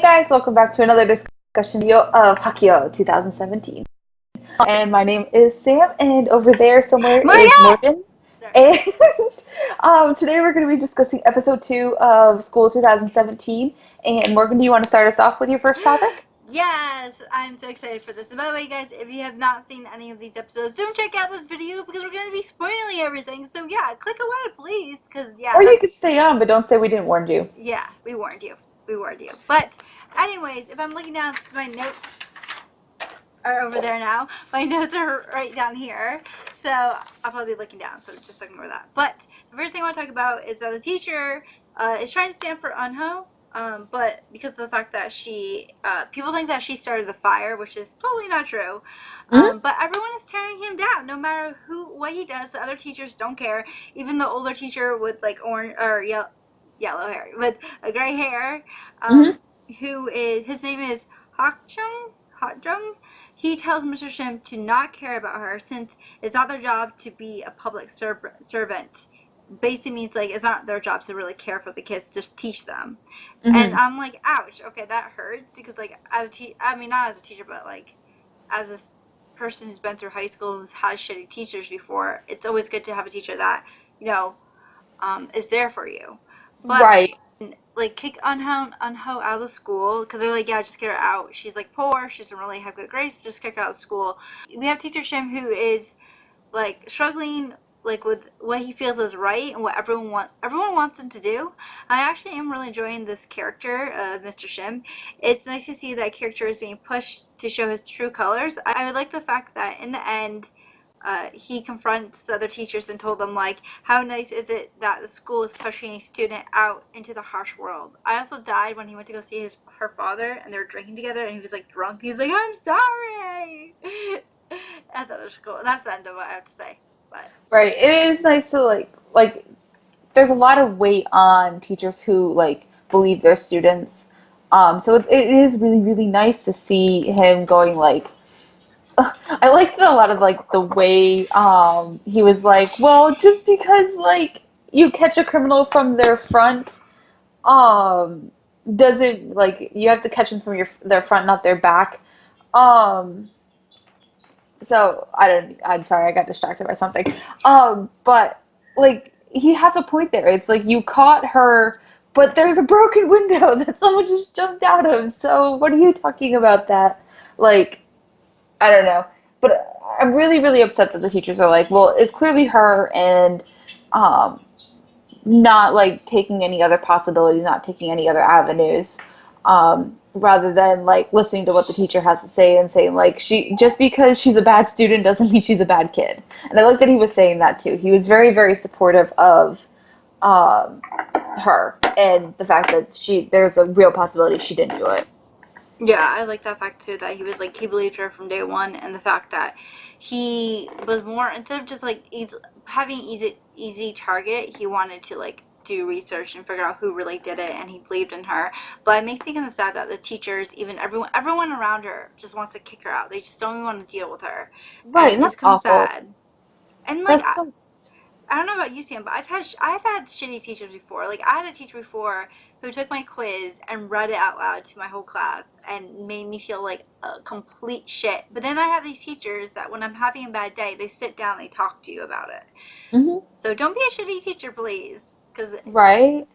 guys, welcome back to another discussion video of Hakio 2017. And my name is Sam, and over there somewhere is Morgan. And today we're going to be discussing episode 2 of School 2017. And Morgan, do you want to start us off with your first topic? Yes, I'm so excited for this. And by the way, guys, if you have not seen any of these episodes, don't check out this video because we're going to be spoiling everything. So yeah, click away, please, because yeah. Or you could stay on, but don't say we didn't warn you. Yeah, we warned you. We warned you. But anyways, if I'm looking down, because my notes are over there now. My notes are right down here. So I'll probably be looking down, so just ignore that. But the first thing I want to talk about is that the teacher is trying to stand for Eunho. But because of the fact that people think that she started the fire, which is totally not true. But everyone is tearing him down, no matter what he does. The other teachers don't care. Even the older teacher with like orange or yellow hair, with a gray hair, his name is Hotjung. He tells Mr. Shim to not care about her since it's not their job to be a public servant. Basically means like it's not their job to really care for the kids, just teach them. And I'm like, ouch, okay, that hurts, because like as not as a teacher, but like as a person who's been through high school, who's had shitty teachers before, it's always good to have a teacher that is there for you. But, right. Like kick Eunho out of the school because they're like, yeah, just get her out. She's like poor, she doesn't really have good grades, just kick her out of school. We have teacher Shim who is like struggling like with what he feels is right and what everyone wants him to do. I actually am really enjoying this character of Mr. Shim. It's nice to see that character is being pushed to show his true colors. I would like the fact that in the end he confronts the other teachers and told them like, how nice is it that the school is pushing a student out into the harsh world. I also died when he went to go see her father and they were drinking together and he was like drunk. He's like, I'm sorry. I thought it was cool. That's the end of what I have to say. But. Right. It is nice to like there's a lot of weight on teachers who like believe their students. So it is really, really nice to see him going like, I liked a lot of like the way he was like, well, just because like you catch a criminal from their front doesn't like you have to catch them from their front, not their back. So I'm sorry, I got distracted by something. But like he has a point there. It's like you caught her, but there's a broken window that someone just jumped out of. So what are you talking about that? Like, I don't know. But I'm really, really upset that the teachers are like, well, it's clearly her and not like taking any other possibilities, not taking any other avenues. Rather than like listening to what the teacher has to say and saying like just because she's a bad student doesn't mean she's a bad kid. And I like that he was saying that too. He was very, very supportive of her and the fact that there's a real possibility she didn't do it. Yeah, I like that fact too, that he was like, he believed her from day one, and the fact that he was more, instead of just like having easy target, he wanted to like do research and figure out who really did it, and he believed in her. But it makes me kind of sad that the teachers, even everyone around her just wants to kick her out. They just don't even want to deal with her. Right, and that's it's kind awful. of sad. And like I don't know about you, Sam, but I've had shitty teachers before. Like I had a teacher before who took my quiz and read it out loud to my whole class and made me feel like a complete shit. But then I have these teachers that when I'm having a bad day, they sit down and they talk to you about it. So don't be a shitty teacher, please. Because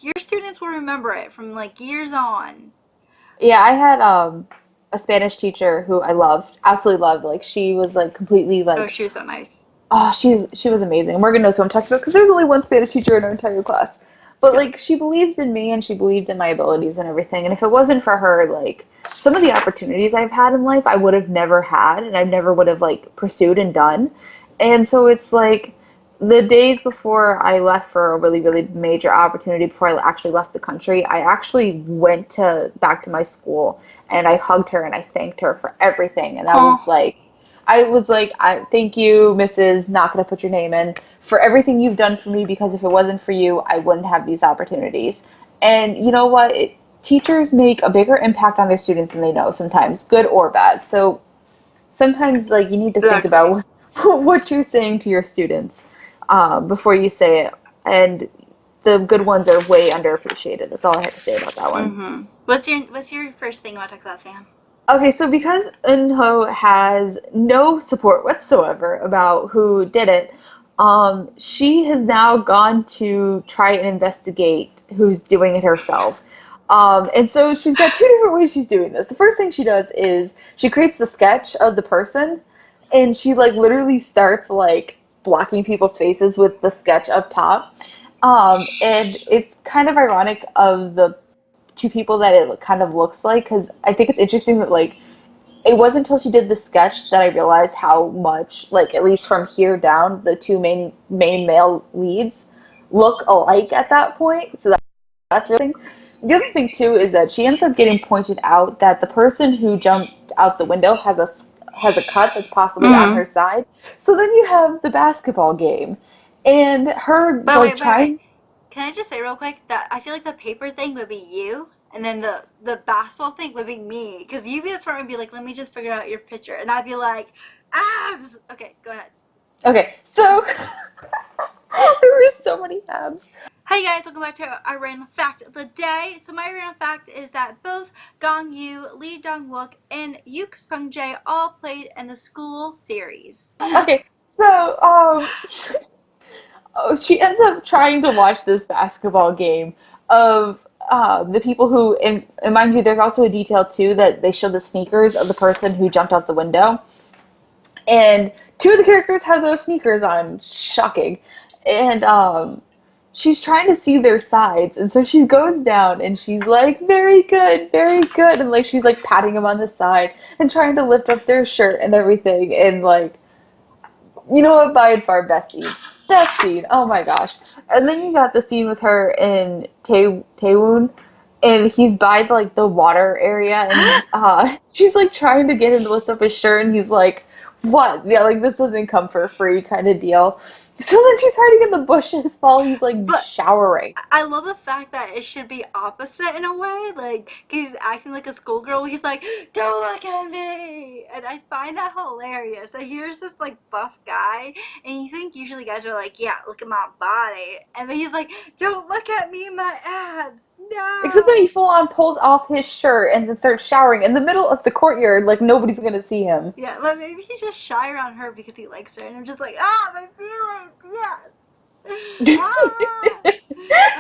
your students will remember it from like years on. Yeah, I had a Spanish teacher who I loved, absolutely loved. Like she was like completely like. Oh, she was so nice. Oh, she was amazing. Morgan knows who I'm talking about because there's only one Spanish teacher in our entire class. But like she believed in me and she believed in my abilities and everything. And if it wasn't for her, like some of the opportunities I've had in life, I would have never had, and I never would have like pursued and done. And so it's like the days before I left for a really, really major opportunity, before I actually left the country, I actually went back to my school and I hugged her and I thanked her for everything. And I was like, I thank you, Mrs. Not gonna put your name in, for everything you've done for me, because if it wasn't for you, I wouldn't have these opportunities. And you know what? Teachers make a bigger impact on their students than they know sometimes, good or bad. So sometimes like you need to think about what you're saying to your students before you say it. And the good ones are way underappreciated. That's all I have to say about that one. Mm-hmm. What's your first thing you want to talk about, Sam? Okay, so because Eunho has no support whatsoever about who did it, she has now gone to try and investigate who's doing it herself. And so she's got two different ways she's doing this. The first thing she does is she creates the sketch of the person, and she like literally starts like blocking people's faces with the sketch up top. And it's kind of ironic of the two people that it kind of looks like, because I think it's interesting that like it wasn't until she did the sketch that I realized how much, like at least from here down, the two main male leads look alike at that point. So that's really the other thing too is that she ends up getting pointed out that the person who jumped out the window has a cut that's possibly on her side. So then you have the basketball game and her But like wait. trying. Can I just say real quick that I feel like the paper thing would be you, and then the basketball thing would be me, because you'd be the smart one and be like, let me just figure out your picture, and I'd be like, abs. Okay, go ahead. Okay, so there were so many abs. Hi guys, welcome back to our random fact of the day. So my random fact is that both Gong Yoo, Lee Dong Wook, and Yuk Sung Jae all played in the School series. Okay, so she ends up trying to watch this basketball game of the people who, and mind you, there's also a detail too that they show the sneakers of the person who jumped out the window, and two of the characters have those sneakers on. Shocking. And she's trying to see their sides, and so she goes down and she's like, very good, and like she's like patting them on the side and trying to lift up their shirt and everything, and like, you know what, by far best scene. Best scene. Oh my gosh. And then you got the scene with her in Taewon, and he's by like the water area, and she's like trying to get him to lift up his shirt, and he's like, "What? Yeah, like this doesn't come for free," kind of deal. So then she's hiding in the bushes while he's like showering. I love the fact that it should be opposite in a way. Like, he's acting like a schoolgirl. He's like, don't look at me. And I find that hilarious. And here's this, like, buff guy. And you think usually guys are like, yeah, look at my body. And then he's like, don't look at me, my abs. No. Except that he full on pulls off his shirt and then starts showering in the middle of the courtyard like nobody's gonna see him. Yeah, but maybe he's just shy around her because he likes her. And I'm just like, ah, my feelings, yes.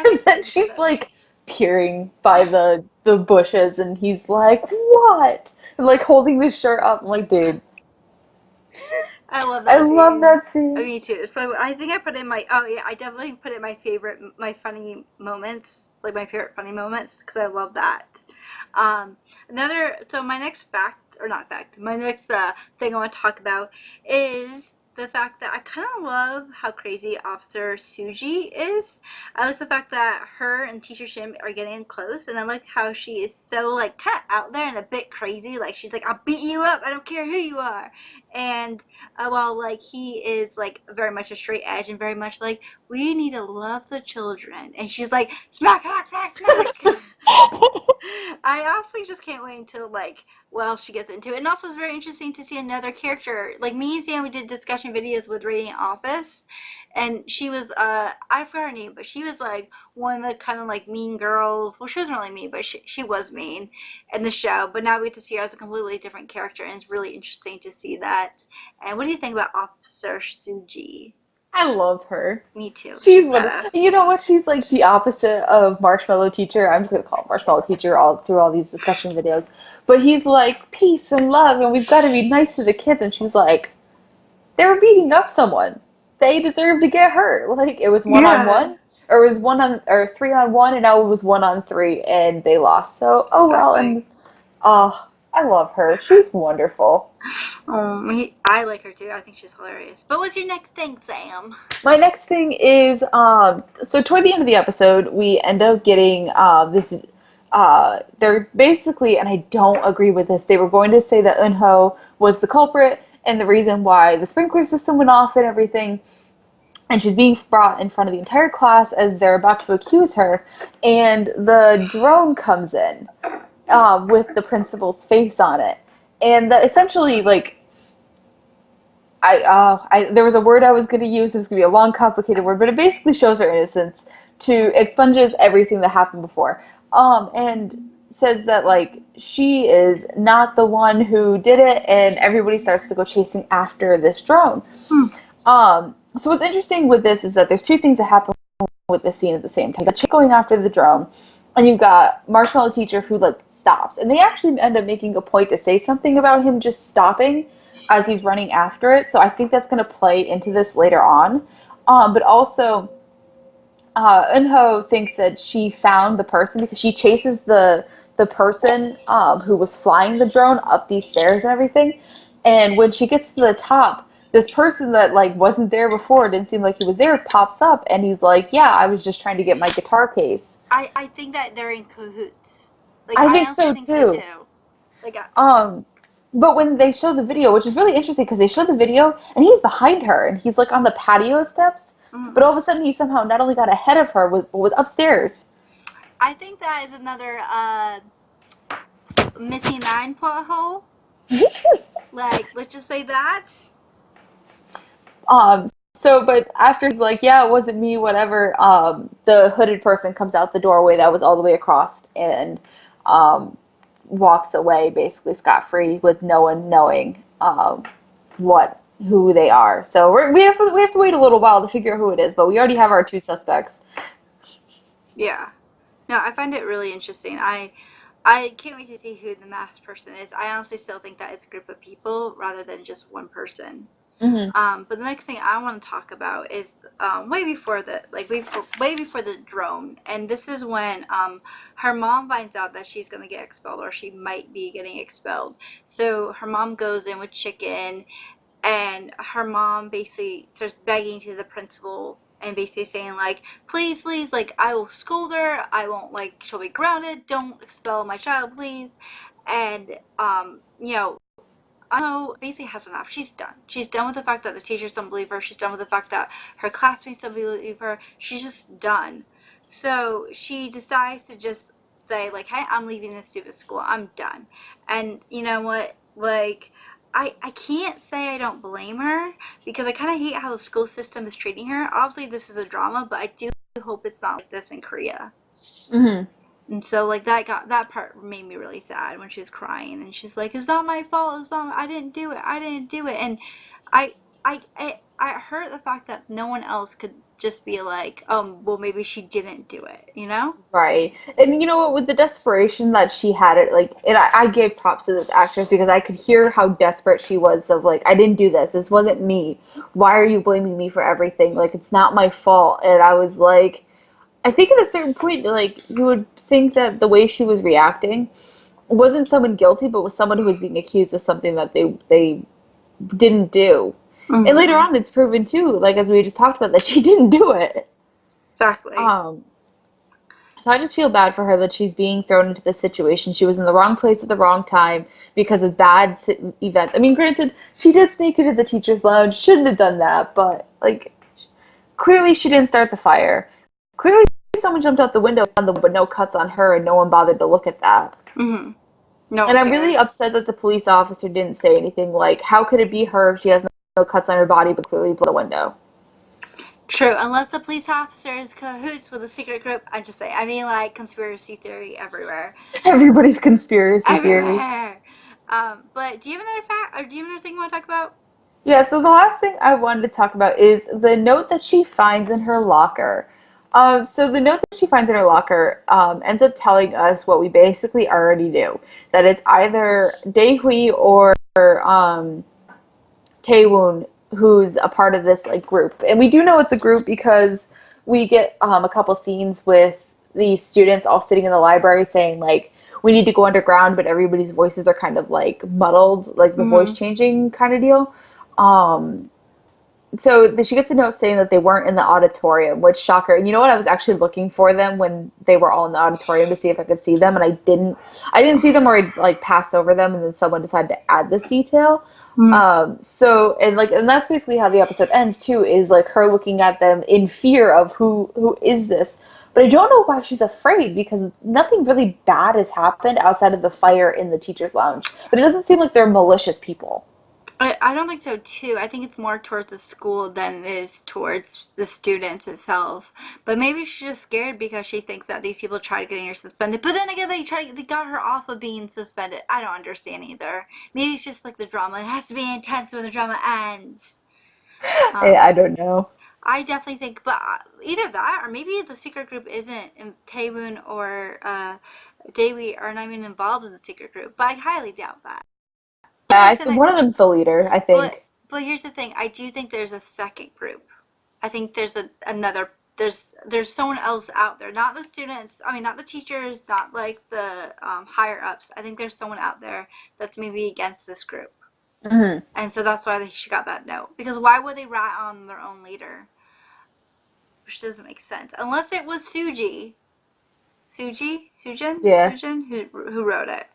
And then she's like peering by the bushes, and he's like, "What?" And like holding the shirt up. I'm like, dude, I love that scene. love that scene. Oh, me too. So I think I put in my, oh yeah, I definitely put in my funny moments, like my favorite funny moments, because I love that. So my next fact, or not fact, my next thing I want to talk about is the fact that I kind of love how crazy Officer Suji is. I like the fact that her and Teacher Shim are getting close, and I like how she is so like kind of out there and a bit crazy. Like she's like, I'll beat you up, I don't care who you are. And while like he is like very much a straight edge and very much like, we need to love the children, and she's like, smack, smack, smack, smack. I honestly just can't wait until like, well, she gets into it. And also it's very interesting to see another character. Like me and Sam, we did discussion videos with Radiant Office, and she was I forgot her name, but she was like one of the kind of like mean girls. Well, she wasn't really mean, but she was mean in the show. But now we get to see her as a completely different character, and it's really interesting to see that. And what do you think about Officer Suji? I love her. Me too. She's wonderful. You know what? She's like the opposite of Marshmallow Teacher. I'm just gonna call him Marshmallow Teacher all through all these discussion videos. But he's like peace and love, and we've got to be nice to the kids. And she's like, they were beating up someone. They deserve to get hurt. Like it was 1-on-1, or it was 3-on-1, and now it was 1-on-3, and they lost. So well, and I love her. She's wonderful. I like her too. I think she's hilarious. But what's your next thing, Sam? My next thing is so toward the end of the episode, we end up getting this. They're basically, and I don't agree with this. They were going to say that Eunho was the culprit and the reason why the sprinkler system went off and everything. And she's being brought in front of the entire class as they're about to accuse her. And the drone comes in with the principal's face on it. And that essentially, like, there was a word I was going to use. It was going to be a long, complicated word, but it basically shows her innocence. expunges everything that happened before. And says that like she is not the one who did it, and everybody starts to go chasing after this drone. So what's interesting with this is that there's two things that happen with this scene at the same time. You got Chick going after the drone, and you've got Marshmallow Teacher who like stops, and they actually end up making a point to say something about him just stopping as he's running after it. So I think that's going to play into this later on. But also, Eunho thinks that she found the person because she chases the person who was flying the drone up these stairs and everything. And when she gets to the top, this person that like wasn't there before, didn't seem like he was there, pops up, and he's like, "Yeah, I was just trying to get my guitar case." I think that they're in cahoots. Like I think honestly so think so too. too. Like But when they show the video, which is really interesting because they show the video and he's behind her and he's like on the patio steps, but all of a sudden he somehow not only got ahead of her, but was upstairs. I think that is another missing 9 plot hole. Like, let's just say that. But after he's like, yeah, it wasn't me, whatever, the hooded person comes out the doorway that was all the way across and walks away basically scot-free with no one knowing who they are. So we have to wait a little while to figure out who it is, but we already have our two suspects. Yeah. No, I find it really interesting. I can't wait to see who the masked person is. I honestly still think that it's a group of people rather than just one person. But the next thing I want to talk about is way before the drone, and this is when her mom finds out that she's gonna get expelled or she might be getting expelled. So her mom goes in with Chicken, and her mom basically starts begging to the principal and basically saying like, please, like I will scold her, I won't, like she'll be grounded, don't expel my child, please. And I know basically has enough. She's done. She's done with the fact that the teachers don't believe her. She's done with the fact that her classmates don't believe her. She's just done. So she decides to just say like, hey, I'm leaving this stupid school. I'm done. And you know what? Like, I can't say I don't blame her because I kind of hate how the school system is treating her. Obviously, this is a drama, but I do hope it's not like this in Korea. And so like that part made me really sad when she was crying and she's like, "It's not my fault. I didn't do it. I didn't do it." And I I hurt the fact that no one else could just be like, well, maybe she didn't do it, you know? Right. And you know what, with the desperation that she had it, like, and I gave props to this actress because I could hear how desperate she was of like, I didn't do this. This wasn't me. Why are you blaming me for everything? Like, it's not my fault. And I was like, I think at a certain point, like, you would think that the way she was reacting wasn't someone guilty, but was someone who was being accused of something that they didn't do. And later on, it's proven too, like as we just talked about, that she didn't do it. Exactly. So I just feel bad for her that she's being thrown into this situation. She was in the wrong place at the wrong time because of bad events. I mean, granted, she did sneak into the teacher's lounge. Shouldn't have done that, but like, clearly she didn't start the fire. Clearly someone jumped out the window, but no cuts on her, and no one bothered to look at that. No, and I'm really upset that the police officer didn't say anything. Like, how could it be her if she has no cuts on her body, but clearly blew the window? True, unless the police officer is cahoots with a secret group. I just say, I mean, like conspiracy theory everywhere. Everybody's conspiracy theory. But do you have another fact, or do you have another thing you want to talk about? Yeah. So the last thing I wanted to talk about is the note that she finds in her locker. So the note that she finds in her locker ends up telling us what we basically already knew, that it's either Daehui or Taewoon who's a part of this like group. And we do know it's a group because we get a couple scenes with these students all sitting in the library saying like, we need to go underground, but everybody's voices are kind of like muddled, like the voice changing kind of deal. So she gets a note saying that they weren't in the auditorium, which shocker. And you know what? I was actually looking for them when they were all in the auditorium to see if I could see them, and I didn't see them, or I'd like pass over them, and then someone decided to add this detail. And that's basically how the episode ends too, is like her looking at them in fear of who is this. But I don't know why she's afraid, because nothing really bad has happened outside of the fire in the teacher's lounge. But it doesn't seem like they're malicious people. I don't think so too. I think it's more towards the school than it is towards the students itself. But maybe she's just scared because she thinks that these people tried getting her suspended. But then again, they got her off of being suspended. I don't understand either. Maybe it's just like the drama. It has to be intense when the drama ends. I Um, don't know. I definitely think, but either that or maybe the secret group isn't Taewoon or Daewoo are not even involved in the secret group. But I highly doubt that. Yeah, Here's the thing. one of them's the leader, I But think. but here's the thing. I do think there's a second group. I think there's another. There's someone else out there. Not the students. I mean, not the teachers. Not like the higher ups. I think there's someone out there that's maybe against this group, Hmm. and so that's why she got that note. Because why would they rat on their own leader? Which doesn't make sense unless it was Yeah. Sujin who wrote it.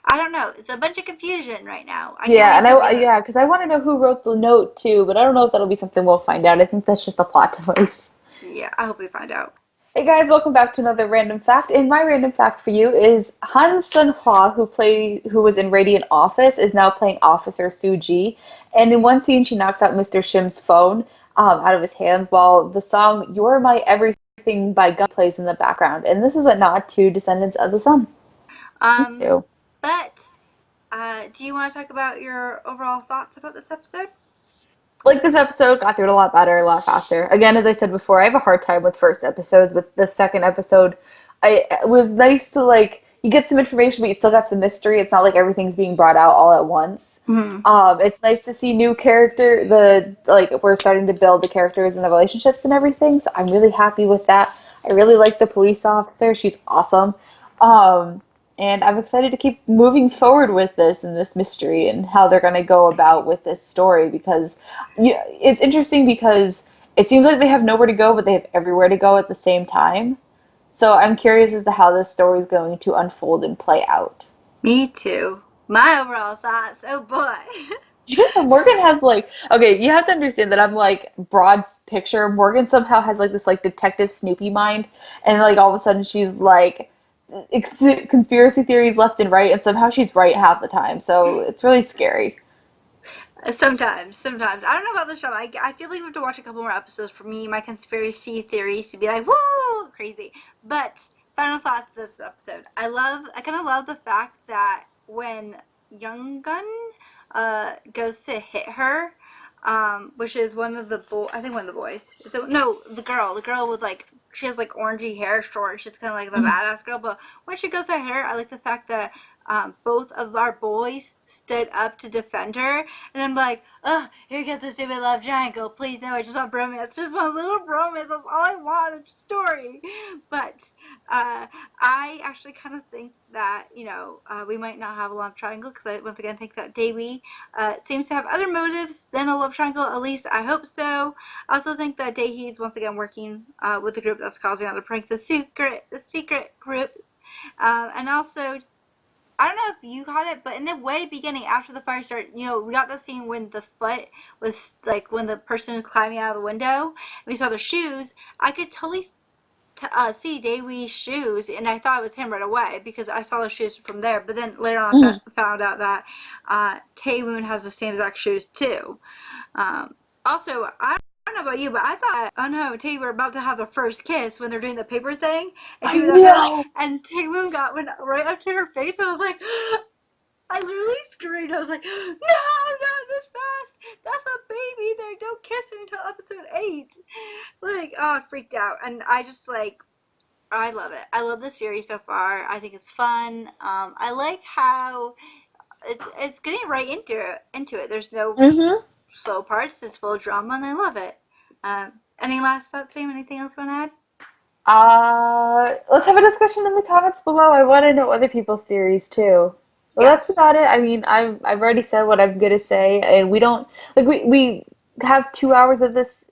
I don't know. It's a bunch of confusion right now. I can't Yeah, wait and till we get it. yeah, because I want to know who wrote the note too, but I don't know if that'll be something we'll find out. I think that's just a plot device. Yeah, I hope we find out. Hey guys, welcome back to another random fact. And my random fact for you is Han Sun-hwa, who was in Radiant Office, is now playing Officer Soo-ji. And in one scene, she knocks out Mr. Shim's phone out of his hands, while the song "You're My Everything" by Gun plays in the background. And this is a nod to Descendants of the Sun. Me Um, too. but do you want to talk about your overall thoughts about this episode? Like this episode, got through it a lot better, a lot faster. Again, as I said before, I have a hard time with first episodes. With the second episode, it was nice to like you get some information, but you still got some mystery. It's not like everything's being brought out all at once. Hmm. It's nice to see new character. We're starting to build the characters and the relationships and everything. So I'm really happy with that. I really like the police officer. She's awesome. Um, and I'm excited to keep moving forward with this and this mystery and how they're going to go about with this story because yeah, it's interesting because it seems like they have nowhere to go, but they have everywhere to go at the same time. So I'm curious as to how this story is going to unfold and play out. Me too. My overall thoughts. Oh boy. Morgan has like okay, you have to understand that I'm like broad picture. Morgan somehow has like this like detective Snoopy mind, and like all of a sudden she's like conspiracy theories left and right, and somehow she's right half the time. So it's really scary. Sometimes. I don't know about this show. I feel like we have to watch a couple more episodes for me, my conspiracy theories to be like, whoa, crazy. But final thoughts of this episode. I kind of love the fact that when Young Gun goes to hit her, which is one of the I think one of the boys. So no, the girl with like she has like orangey hair, short. She's kind of like the badass girl. But when she goes to hit her, I like the fact that both of our boys stood up to defend her, and I'm like, oh, here comes the stupid love triangle. Please no, I just want bromance, just one little bromance. That's all I want in a story. But I actually kind of think that we might not have a love triangle because I once again think that Davy seems to have other motives than a love triangle. At least I hope so. I also think that Daehee is once again working with the group that's causing all the pranks, the secret group, and also I don't know if you caught it, but in the way beginning after the fire started, we got the scene when the foot was like when the person was climbing out of the window. And we saw their shoes. I could totally see Daewee's shoes, and I thought it was him right away because I saw the shoes from there. But then later on, I found out that Taewoon has the same exact shoes too. Also, I don't know about you, but I thought, oh no, Tae were about to have their first kiss when they're doing the paper thing, and I she was up there, know. and Taewoon went right up to her face, and I was like, I literally screamed. I was like, no, not this fast. That's a baby. They don't kiss her until episode 8. Like, oh, I freaked out, and I just like. I love it. I love the series so far. I think it's fun. I like how it's getting right into it. There's no Hmm. slow parts. It's full of drama, and I love it. Any last thoughts, Sam? Anything else you want to add? Let's have a discussion in the comments below. I want to know other people's theories too. Well, that's Yes. about it. I mean, I've already said what I'm gonna say, and we don't like we have 2 hours of this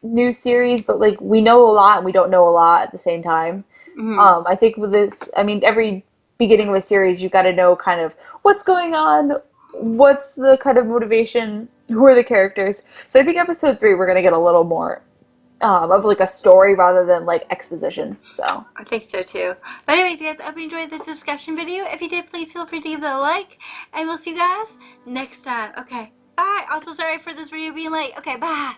new series, but like we know a lot and we don't know a lot at the same time. Mm-hmm. I think with this, I mean, every beginning of a series, you got to know kind of what's going on, what's the kind of motivation, who are the characters. So I think episode 3, we're gonna get a little more of like a story rather than like exposition. So I think so too. But anyways, guys, I hope you enjoyed this discussion video. If you did, please feel free to give it a like, and we'll see you guys next time. Okay. Bye. Also, sorry for this video being late. Okay, bye.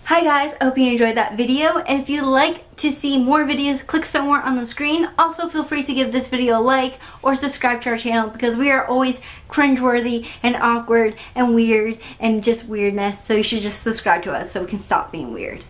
Hi guys, I hope you enjoyed that video, and if you'd like to see more videos, click somewhere on the screen. Also, feel free to give this video a like or subscribe to our channel, because we are always cringeworthy and awkward and weird and just weirdness, so you should just subscribe to us so we can stop being weird.